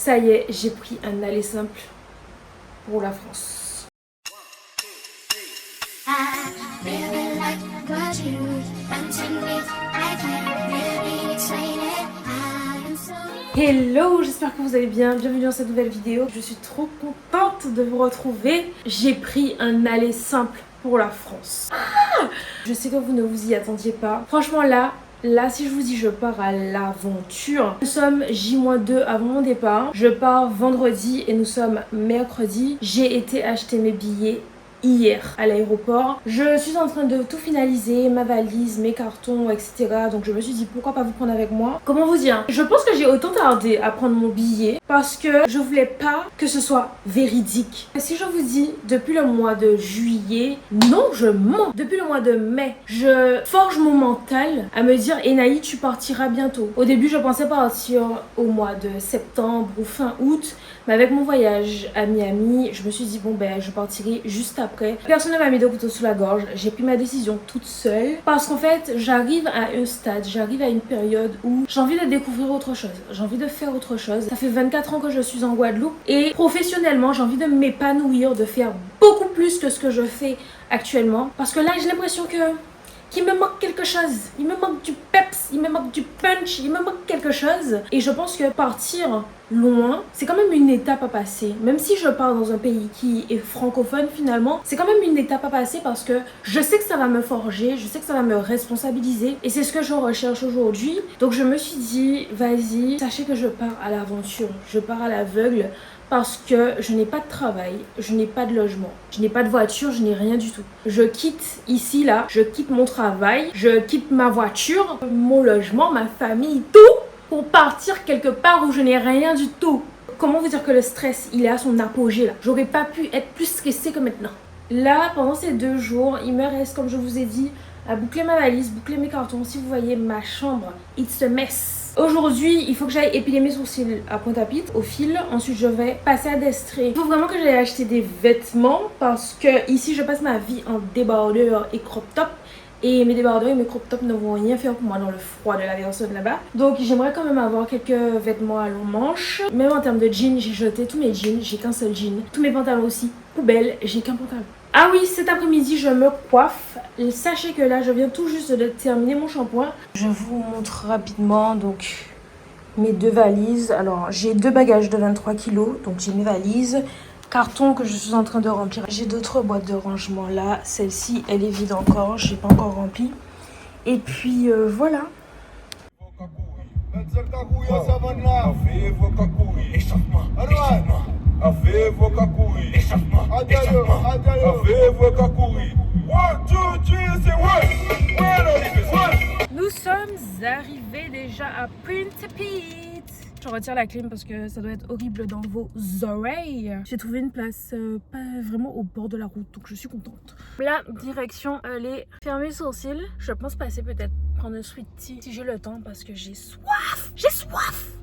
Ça y est, j'ai pris un aller simple pour la France. Hello, j'espère que vous allez bien, bienvenue dans cette nouvelle vidéo. Je suis trop contente de vous retrouver. J'ai pris un aller simple pour la France. Je sais que vous ne vous y attendiez pas. Franchement là, si je vous dis je pars à l'aventure, nous sommes J-2 avant mon départ. Je pars vendredi et nous sommes mercredi. J'ai été acheter mes billets hier à l'aéroport. Je suis en train de tout finaliser, ma valise, mes cartons, etc. Donc je me suis dit pourquoi pas vous prendre avec moi. Comment vous dire? Je pense que j'ai autant tardé à prendre mon billet parce que je voulais pas que ce soit véridique. Si je vous dis depuis le mois de juillet, non je mens. Depuis le mois de mai, je forge mon mental à me dire Enaï tu partiras bientôt. Au début je pensais partir au mois de septembre ou fin août. Mais avec mon voyage à Miami, je me suis dit bon ben je partirai juste après. Personne ne m'a mis de couteau sous la gorge. J'ai pris ma décision toute seule. Parce qu'en fait j'arrive à un stade, j'arrive à une période où j'ai envie de découvrir autre chose. J'ai envie de faire autre chose. Ça fait 24 ans que je suis en Guadeloupe. Et professionnellement j'ai envie de m'épanouir, de faire beaucoup plus que ce que je fais actuellement. Parce que là j'ai l'impression qu'il me manque quelque chose. Il me manque du peps, il me manque du punch, il me manque quelque chose. Et je pense que partir loin, c'est quand même une étape à passer. Même si je pars dans un pays qui est francophone finalement, c'est quand même une étape à passer parce que je sais que ça va me forger, je sais que ça va me responsabiliser. Et c'est ce que je recherche aujourd'hui. Donc je me suis dit, vas-y, sachez que je pars à l'aventure, je pars à l'aveugle. Parce que je n'ai pas de travail, je n'ai pas de logement, je n'ai pas de voiture, je n'ai rien du tout. Je quitte ici, là, je quitte mon travail, je quitte ma voiture, mon logement, ma famille, tout pour partir quelque part où je n'ai rien du tout. Comment vous dire que le stress, il est à son apogée là. J'aurais pas pu être plus stressée que maintenant. Là, pendant ces 2 jours, il me reste, comme je vous ai dit, à boucler ma valise, boucler mes cartons. Si vous voyez ma chambre, it's a mess. Aujourd'hui, il faut que j'aille épiler mes sourcils à Pointe-à-Pitre, au fil. Ensuite, je vais passer à Destré. Il faut vraiment que j'aille acheter des vêtements parce que ici, je passe ma vie en débardeur et crop top. Et mes débardeurs et mes crop tops ne vont rien faire pour moi dans le froid de la personne là-bas. Donc j'aimerais quand même avoir quelques vêtements à long manche. Même en termes de jeans, j'ai jeté tous mes jeans. J'ai qu'un seul jean. Tous mes pantalons aussi. Poubelle, j'ai qu'un pantalon. Ah oui, cet après-midi, je me coiffe. Et sachez que là, je viens tout juste de terminer mon shampoing. Je vous montre rapidement donc mes 2 valises. Alors, j'ai 2 bagages de 23 kg. Donc j'ai mes valises. Carton que je suis en train de remplir. J'ai d'autres boîtes de rangement là. Celle-ci, elle est vide encore. Je n'ai pas encore rempli. Et puis voilà. Nous sommes arrivés déjà à Pointe-à-Pitre. Je retire la clim parce que ça doit être horrible dans vos oreilles. J'ai trouvé une place pas vraiment au bord de la route, donc je suis contente. La direction, les fermer les sourcils. Je pense passer peut-être prendre un sweet tea si j'ai le temps parce que j'ai soif. J'ai soif.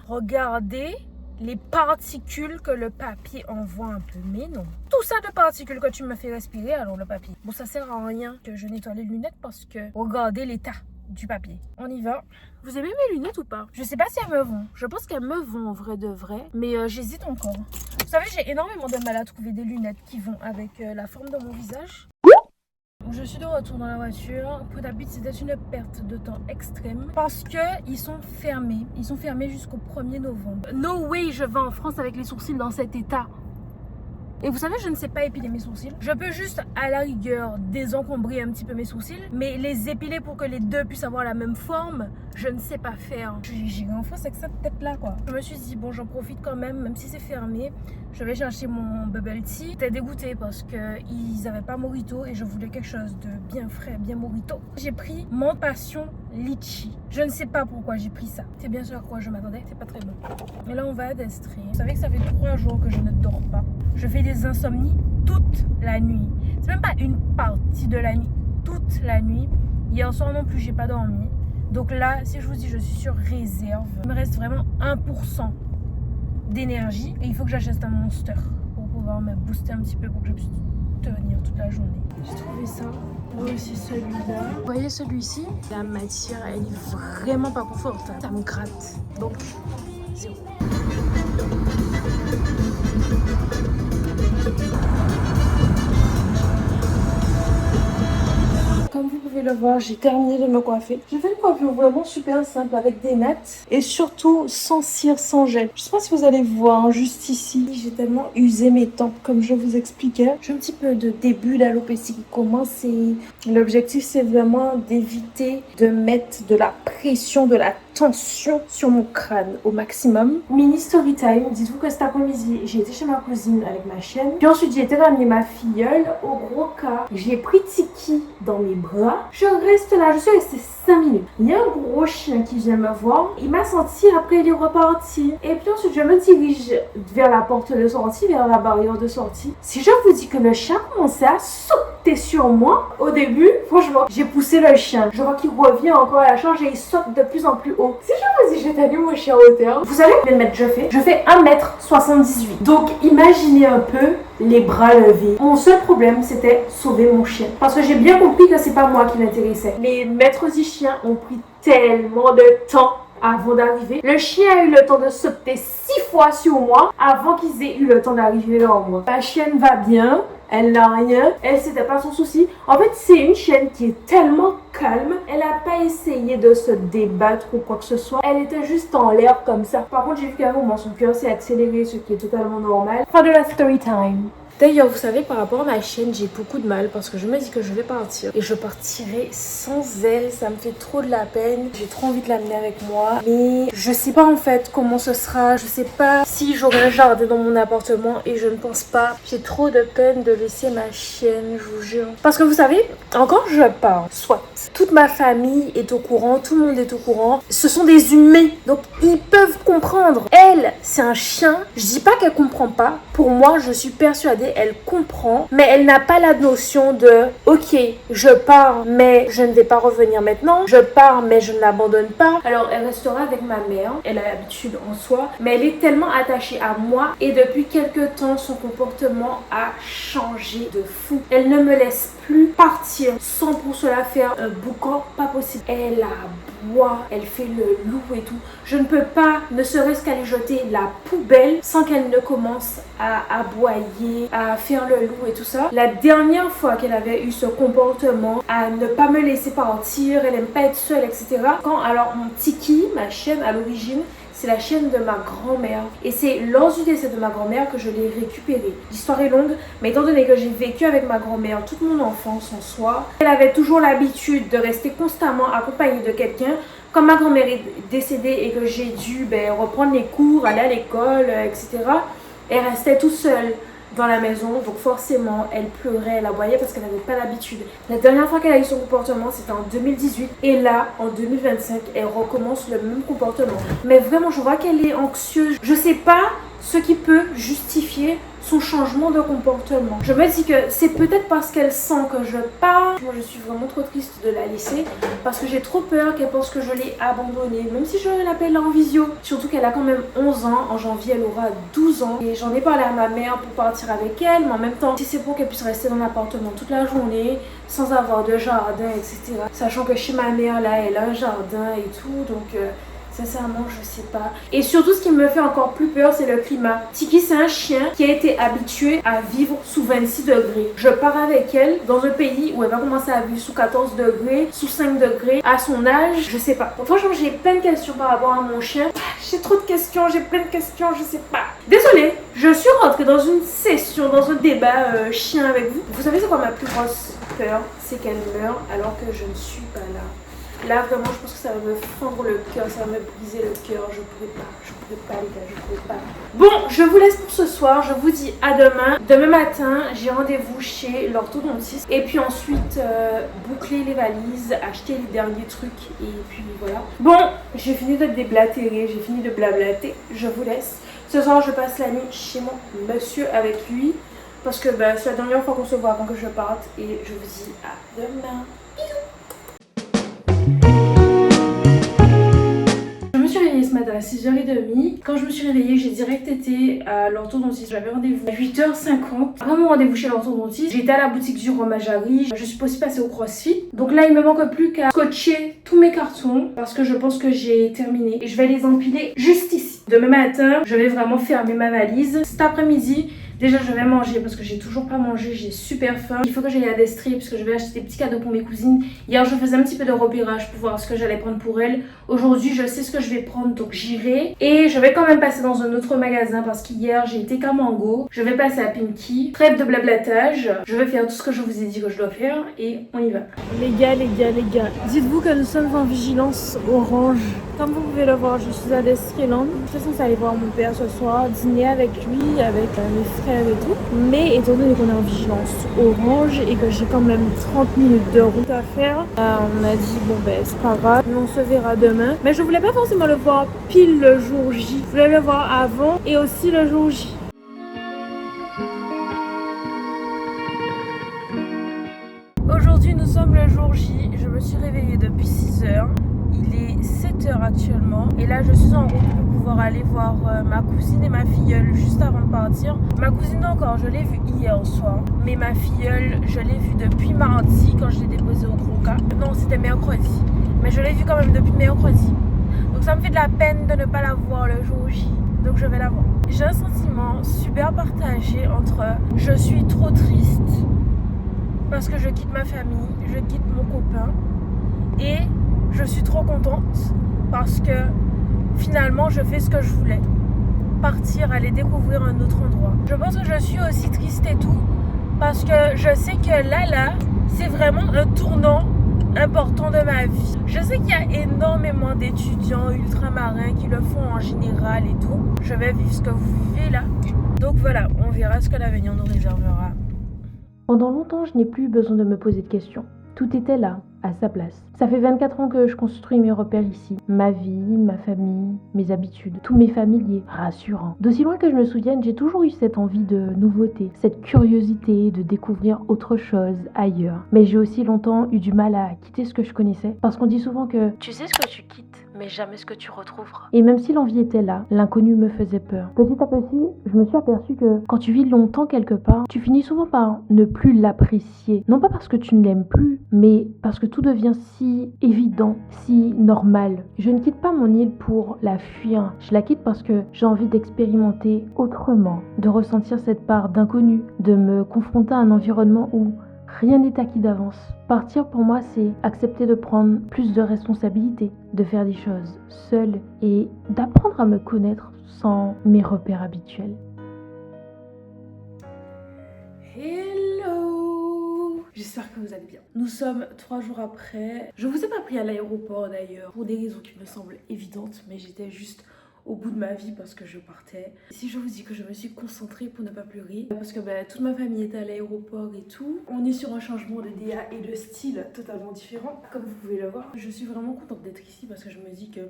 Regardez les particules que le papier envoie un peu. Mais non. Tout ça de particules que tu me fais respirer, alors le papier. Bon, ça sert à rien que je nettoie les lunettes parce que regardez l'état du papier. On y va. Vous aimez mes lunettes ou pas? Je sais pas si elles me vont. Je pense qu'elles me vont en vrai de vrai. Mais j'hésite encore. Vous savez, j'ai énormément de mal à trouver des lunettes qui vont avec la forme de mon visage. Je suis de retour dans la voiture. Pointe-à-Pitre, c'était une perte de temps extrême parce que ils sont fermés. Ils sont fermés jusqu'au 1er novembre. No way, je vais en France avec les sourcils dans cet état. Et vous savez, je ne sais pas épiler mes sourcils. Je peux juste, à la rigueur, désencombrer un petit peu mes sourcils. Mais les épiler pour que les deux puissent avoir la même forme, je ne sais pas faire. J'ai en face avec cette tête-là, quoi. Je me suis dit, bon, j'en profite quand même si c'est fermé. Je vais chercher mon bubble tea. J'étais dégoûtée parce qu'ils n'avaient pas mojito et je voulais quelque chose de bien frais, bien mojito. J'ai pris mon passion litchi. Je ne sais pas pourquoi j'ai pris ça. C'est bien sûr à quoi je m'attendais. C'est pas très bon. Et là, on va à Destré. Vous savez que ça fait 3 jours que je ne dors pas. Je fais des insomnies toute la nuit. C'est même pas une partie de la nuit, toute la nuit. Hier soir non plus, j'ai pas dormi. Donc là, si je vous dis je suis sur réserve, il me reste vraiment 1% d'énergie. Et il faut que j'achète un Monster pour pouvoir me booster un petit peu pour que je puisse tenir toute la journée. J'ai trouvé ça. Aussi celui-là. Vous voyez celui-ci? La matière, elle est vraiment pas confortable. Ça me gratte. Donc, zéro. savoir, j'ai terminé de me coiffer. J'ai fait une coiffure vraiment super simple avec des nattes et surtout sans cire, sans gel. Je sais pas si vous allez voir, juste ici, j'ai tellement usé mes tempes comme je vous expliquais. J'ai un petit peu de début d'alopécie qui commence et l'objectif c'est vraiment d'éviter de mettre de la pression, de la tension sur mon crâne au maximum. Mini story time, dites-vous que cet après-midi, j'ai été chez ma cousine avec ma chienne. Puis ensuite, j'ai été ramener ma filleule. Au gros cas, j'ai pris Tiki dans mes bras. Je reste là, je suis restée 5 minutes. Il y a un gros chien qui vient me voir. Il m'a senti, après il est reparti. Et puis ensuite, je me dirige vers la porte de sortie, vers la barrière de sortie. Si je vous dis que le chien commençait à sauter sur moi, au début, franchement, j'ai poussé le chien. Je vois qu'il revient encore à la charge et il saute de plus en plus haut. Si je vous dis, j'ai tenu mon chien en hauteur, vous savez combien de mètres je fais? Je fais 1m78. Donc, imaginez un peu les bras levés. Mon seul problème, c'était sauver mon chien. Parce que j'ai bien compris que c'est pas moi qui m'intéressais. Les maîtres du chien ont pris tellement de temps avant d'arriver. Le chien a eu le temps de sauter 6 fois sur moi avant qu'ils aient eu le temps d'arriver vers moi. Ma chienne va bien. Elle n'a rien, elle c'était pas son souci. En fait, c'est une chienne qui est tellement calme. Elle a pas essayé de se débattre ou quoi que ce soit. Elle était juste en l'air comme ça. Par contre, j'ai vu qu'à un moment, son cœur s'est accéléré, ce qui est totalement normal. Fin de la story time. D'ailleurs, vous savez, par rapport à ma chienne, j'ai beaucoup de mal parce que je me dis que je vais partir et je partirai sans elle. Ça me fait trop de la peine. J'ai trop envie de l'amener avec moi, mais je sais pas en fait comment ce sera. Je sais pas si j'aurai un jardin dans mon appartement et je ne pense pas. J'ai trop de peine de laisser ma chienne, je vous jure. Parce que vous savez, encore je pars, soit toute ma famille est au courant, tout le monde est au courant. Ce sont des humains, donc ils peuvent comprendre. Elle, c'est un chien. Je dis pas qu'elle comprend pas. Pour moi, je suis persuadée, elle comprend, mais elle n'a pas la notion de ok, je pars, mais je ne vais pas revenir maintenant. Je pars, mais je ne l'abandonne pas. Alors, elle restera avec ma mère. Elle a l'habitude en soi, mais elle est tellement attachée à moi et depuis quelques temps, son comportement a changé de fou. Elle ne me laisse plus partir sans pour cela faire un boucan, pas possible. Elle aboie, elle fait le loup et tout. Je ne peux pas, ne serait-ce qu'aller jeter la poubelle sans qu'elle ne commence à aboyer, à faire le loup et tout ça. La dernière fois qu'elle avait eu ce comportement, à ne pas me laisser partir, elle aime pas être seule, etc. Quand alors mon Tiki, ma chienne à l'origine, c'est la chienne de ma grand-mère. Et c'est lors du décès de ma grand-mère que je l'ai récupérée. L'histoire est longue, mais étant donné que j'ai vécu avec ma grand-mère toute mon enfance en soi, elle avait toujours l'habitude de rester constamment accompagnée de quelqu'un. Quand ma grand-mère est décédée et que j'ai dû reprendre les cours, aller à l'école, etc., elle restait toute seule dans la maison, donc forcément elle pleurait, elle aboyait parce qu'elle n'avait pas l'habitude. La dernière fois qu'elle a eu son comportement, c'était en 2018 et là en 2025 elle recommence le même comportement. Mais vraiment je vois qu'elle est anxieuse, je sais pas ce qui peut justifier son changement de comportement. Je me dis que c'est peut-être parce qu'elle sent que je pars. Moi je suis vraiment trop triste de la laisser parce que j'ai trop peur qu'elle pense que je l'ai abandonnée, même si je l'appelle en visio. Surtout qu'elle a quand même 11 ans, en janvier elle aura 12 ans et j'en ai parlé à ma mère pour partir avec elle, mais en même temps si c'est pour qu'elle puisse rester dans l'appartement toute la journée sans avoir de jardin, etc. Sachant que chez ma mère là elle a un jardin et tout, donc sincèrement, je sais pas. Et surtout, ce qui me fait encore plus peur, c'est le climat. Tiki, c'est un chien qui a été habitué à vivre sous 26 degrés. Je pars avec elle dans un pays où elle va commencer à vivre sous 14 degrés, sous 5 degrés. À son âge, je sais pas. Donc, franchement, j'ai plein de questions par rapport à mon chien. J'ai trop de questions, j'ai plein de questions, je sais pas. Désolée, je suis rentrée dans une session, dans un débat chien avec vous. Vous savez, c'est quoi ma plus grosse peur? C'est qu'elle meure alors que je ne suis pas là. Là, vraiment, je pense que ça va me fendre le cœur, ça va me briser le cœur. Je pourrais pas, les gars, je pourrais pas. Bon, je vous laisse pour ce soir. Je vous dis à demain. Demain matin, j'ai rendez-vous chez l'orthodontiste. Et puis ensuite, boucler les valises, acheter les derniers trucs. Et puis voilà. Bon, j'ai fini de déblatérer, j'ai fini de blablater. Je vous laisse. Ce soir, je passe la nuit chez mon monsieur avec lui. Parce que c'est la dernière fois qu'on se voit avant que je parte. Et je vous dis à demain. Bisous. Je me suis réveillée ce matin à 6h30. Quand je me suis réveillée, j'ai direct été à l'orthodontiste. J'avais rendez-vous à 8h50. Avant mon rendez-vous chez l'orthodontiste, j'étais à la boutique du Romajari. Je suis aussi passée au CrossFit. Donc là, il me manque plus qu'à scotcher tous mes cartons parce que je pense que j'ai terminé. Et je vais les empiler juste ici. Demain matin, je vais vraiment fermer ma valise. Cet après-midi, déjà je vais manger parce que j'ai toujours pas mangé, j'ai super faim. Il faut que j'aille à Destry parce que je vais acheter des petits cadeaux pour mes cousines. Hier je faisais un petit peu de repérage pour voir ce que j'allais prendre pour elles. Aujourd'hui je sais ce que je vais prendre donc j'irai. Et je vais quand même passer dans un autre magasin parce qu'hier j'ai été qu'à Mango. Je vais passer à Pinky. Trêve de blablatage. Je vais faire tout ce que je vous ai dit que je dois faire et on y va. Les gars. Dites-vous que nous sommes en vigilance orange. Comme vous pouvez le voir, je suis à Destryland. Je suis censée aller voir mon père ce soir, dîner avec lui, avec mes frères et tout. Mais étant donné qu'on est en vigilance orange et que j'ai quand même 30 minutes de route à faire, on a dit bon ben c'est pas grave, on se verra demain. Mais je voulais pas forcément le voir pile le jour J. Je voulais le voir avant et aussi le jour J. Aujourd'hui nous sommes le jour J. Je me suis réveillée depuis 6h. Il est 7h actuellement et là je suis en route pour pouvoir aller voir ma cousine et ma filleule juste avant de partir. Ma cousine encore, je l'ai vue hier soir, mais ma filleule, je l'ai vue depuis mardi quand je l'ai déposée au Croca. Non, c'était mercredi, mais je l'ai vue quand même depuis mercredi. Donc ça me fait de la peine de ne pas la voir le jour J, donc je vais la voir. J'ai un sentiment super partagé entre je suis trop triste parce que je quitte ma famille, je quitte mon copain et je suis trop contente parce que finalement je fais ce que je voulais. Partir, aller découvrir un autre endroit. Je pense que je suis aussi triste et tout parce que je sais que là, c'est vraiment un tournant important de ma vie. Je sais qu'il y a énormément d'étudiants ultramarins qui le font en général et tout. Je vais vivre ce que vous vivez là. Donc voilà, on verra ce que l'avenir nous réservera. Pendant longtemps, je n'ai plus eu besoin de me poser de questions. Tout était là, à sa place. Ça fait 24 ans que je construis mes repères ici. Ma vie, ma famille, mes habitudes, tous mes familiers, rassurants. D'aussi loin que je me souvienne, j'ai toujours eu cette envie de nouveauté, cette curiosité de découvrir autre chose ailleurs. Mais j'ai aussi longtemps eu du mal à quitter ce que je connaissais, parce qu'on dit souvent que tu sais ce que tu quittes, mais jamais ce que tu retrouveras. Et même si l'envie était là, l'inconnu me faisait peur. Petit à petit, je me suis aperçue que quand tu vis longtemps quelque part, tu finis souvent par ne plus l'apprécier. Non pas parce que tu ne l'aimes plus, mais parce que tout devient si évident, si normal. Je ne quitte pas mon île pour la fuir. Je la quitte parce que j'ai envie d'expérimenter autrement, de ressentir cette part d'inconnu, de me confronter à un environnement où rien n'est acquis d'avance. Partir pour moi, c'est accepter de prendre plus de responsabilités, de faire des choses seule et d'apprendre à me connaître sans mes repères habituels. J'espère que vous allez bien. Nous sommes 3 jours après. Je vous ai pas pris à l'aéroport d'ailleurs, pour des raisons qui me semblent évidentes, mais j'étais juste au bout de ma vie parce que je partais. Si je vous dis que je me suis concentrée pour ne pas pleurer, parce que toute ma famille était à l'aéroport et tout, on est sur un changement de DA et de style totalement différent, comme vous pouvez le voir. Je suis vraiment contente d'être ici parce que je me dis que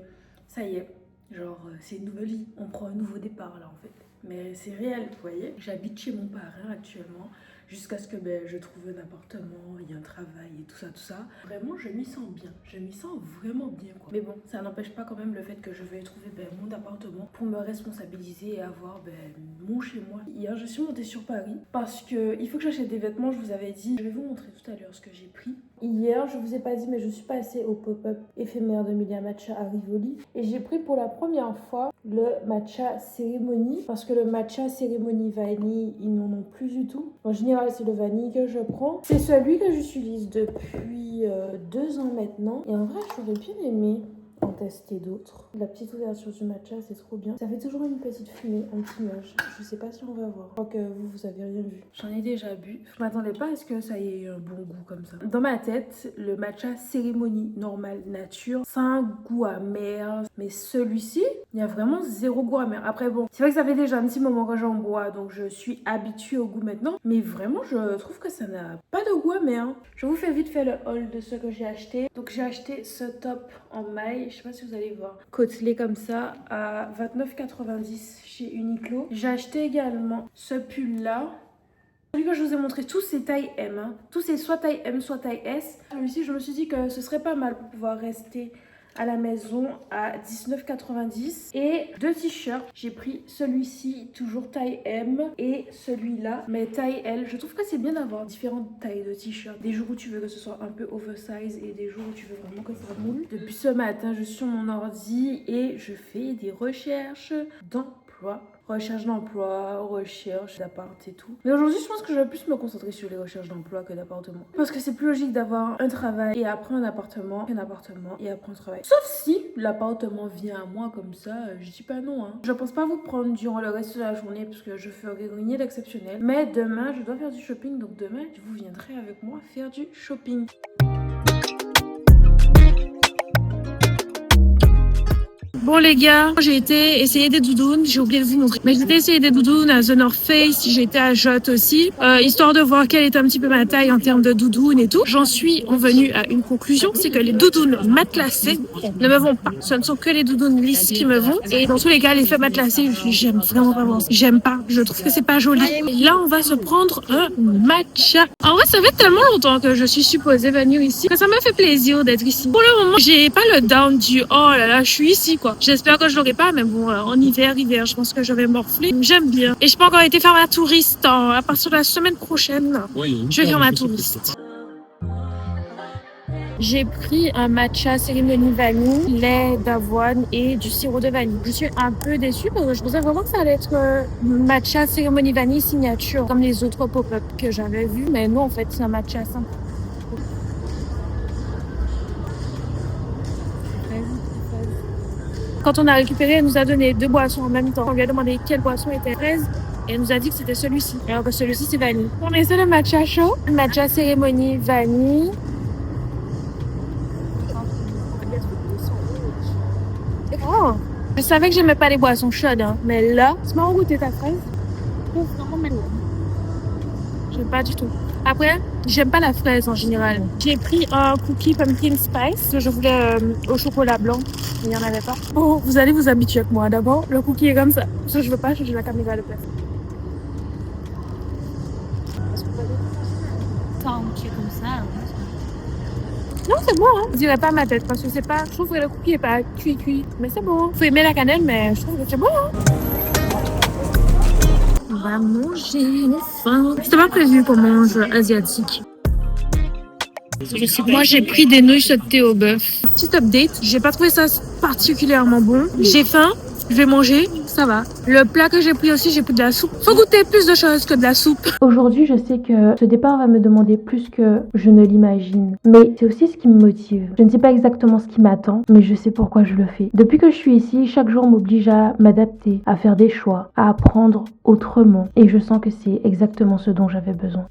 ça y est, genre c'est une nouvelle vie, on prend un nouveau départ là en fait. Mais c'est réel, vous voyez. J'habite chez mon parrain actuellement. Jusqu'à ce que je trouve un appartement, il y a un travail et tout ça. Vraiment, je m'y sens bien. Je m'y sens vraiment bien, quoi. Mais bon, ça n'empêche pas quand même le fait que je vais trouver mon appartement pour me responsabiliser et avoir mon chez moi. Hier, je suis montée sur Paris parce que il faut que j'achète des vêtements, je vous avais dit. Je vais vous montrer tout à l'heure ce que j'ai pris. Hier, je vous ai pas dit, mais je suis passée au pop-up éphémère de Melia Matcha à Rivoli. Et j'ai pris pour la première fois le matcha cérémonie. Parce que le matcha cérémonie vanille, ils n'en ont plus du tout. En général, c'est le vanille que je prends. C'est celui que j'utilise depuis 2 ans maintenant. Et en vrai, j'aurais bien aimé en tester d'autres. La petite ouverture du matcha, c'est trop bien. Ça fait toujours une petite fumée, un petit nuage. Je sais pas si on va voir. Je crois que vous avez rien vu. J'en ai déjà bu. Je m'attendais pas à ce que ça ait un bon goût comme ça. Dans ma tête, le matcha cérémonie normal nature, ça a un goût amer. Mais celui-ci, il y a vraiment 0 goût amer. Après bon, c'est vrai que ça fait déjà un petit moment que j'en bois, donc je suis habituée au goût maintenant. Mais vraiment, je trouve que ça n'a pas de goût amer. Je vous fais vite fait le haul de ce que j'ai acheté. Donc j'ai acheté ce top en maille. Je sais pas si vous allez voir. Côtelé comme ça à 29,90 chez Uniqlo. J'ai acheté également ce pull là. Celui que je vous ai montré, tous c'est taille M. Tous c'est soit taille M, soit taille S. Celui-ci, je me suis dit que ce serait pas mal pour pouvoir rester à la maison à 19,90 et 2 t-shirts. J'ai pris celui-ci, toujours taille M, et celui-là, mais taille L. Je trouve que c'est bien d'avoir différentes tailles de t-shirts. Des jours où tu veux que ce soit un peu oversize et des jours où tu veux vraiment que ça moule. Depuis ce matin, je suis sur mon ordi et je fais des recherches d'emploi. Recherche d'emploi, recherche d'appart et tout. Mais aujourd'hui, je pense que je vais plus me concentrer sur les recherches d'emploi que d'appartement. Parce que c'est plus logique d'avoir un travail et après un appartement et après un travail. Sauf si l'appartement vient à moi comme ça, je dis pas non. Je pense pas vous prendre durant le reste de la journée parce que je fais rien d'exceptionnel. Mais demain, je dois faire du shopping. Donc demain, vous viendrez avec moi faire du shopping. Bon les gars, j'ai été essayer des doudounes, j'ai oublié de vous montrer. Mais j'ai été essayer des doudounes à The North Face, j'ai été à Jot aussi, histoire de voir quelle est un petit peu ma taille en termes de doudounes et tout. J'en suis revenue à une conclusion, c'est que les doudounes matelassées ne me vont pas. Ce ne sont que les doudounes lisses qui me vont. Et dans tous les cas, les faits matelassés, j'aime vraiment pas. J'aime pas, je trouve que c'est pas joli. Et là, on va se prendre un matcha. En vrai, ça fait tellement longtemps que je suis supposée venir ici que ça m'a fait plaisir d'être ici. Pour le moment, j'ai pas le down du oh là là, je suis ici quoi. J'espère que je l'aurai pas, mais bon, en hiver, je pense que je vais morfler. J'aime bien. Et je peux encore été faire ma touriste à partir de la semaine prochaine. Je vais faire ma touriste. J'ai pris un matcha cérémonie vanille, lait d'avoine et du sirop de vanille. Je suis un peu déçue parce que je pensais vraiment que ça allait être matcha cérémonie vanille signature, comme les autres pop-up que j'avais vus. Mais non, en fait, c'est un matcha simple. Quand on a récupéré, elle nous a donné 2 boissons en même temps. On lui a demandé quelle boisson était fraise et elle nous a dit que c'était celui-ci. Alors que celui-ci, c'est vanille. On essaie le matcha chaud. Le matcha cérémonie vanille. Oh, je savais que j'aimais pas les boissons chaudes, mais là, c'est marrant goûter ta fraise. J'aime pas du tout. Après, j'aime pas la fraise en général. J'ai pris un cookie pumpkin spice que je voulais au chocolat blanc. Il n'y en avait pas. Oh, vous allez vous habituer avec moi. D'abord, le cookie est comme ça. Parce que je veux pas changer la caméra de place. Tu es comme ça. Non, c'est bon, Je dirais pas ma tête parce que c'est pas. Je trouve que le cookie est pas cuit. Mais c'est bon. Faut aimer la cannelle, mais je trouve que c'est bon, On va manger, enfin. C'était pas prévu qu'on mange asiatique. Moi, j'ai pris des nouilles sautées au bœuf. Petit update, j'ai pas trouvé ça particulièrement bon. J'ai faim, je vais manger, ça va. Le plat que j'ai pris aussi, j'ai pris de la soupe. Faut goûter plus de choses que de la soupe. Aujourd'hui, je sais que ce départ va me demander plus que je ne l'imagine. Mais c'est aussi ce qui me motive. Je ne sais pas exactement ce qui m'attend, mais je sais pourquoi je le fais. Depuis que je suis ici, chaque jour m'oblige à m'adapter, à faire des choix, à apprendre autrement. Et je sens que c'est exactement ce dont j'avais besoin.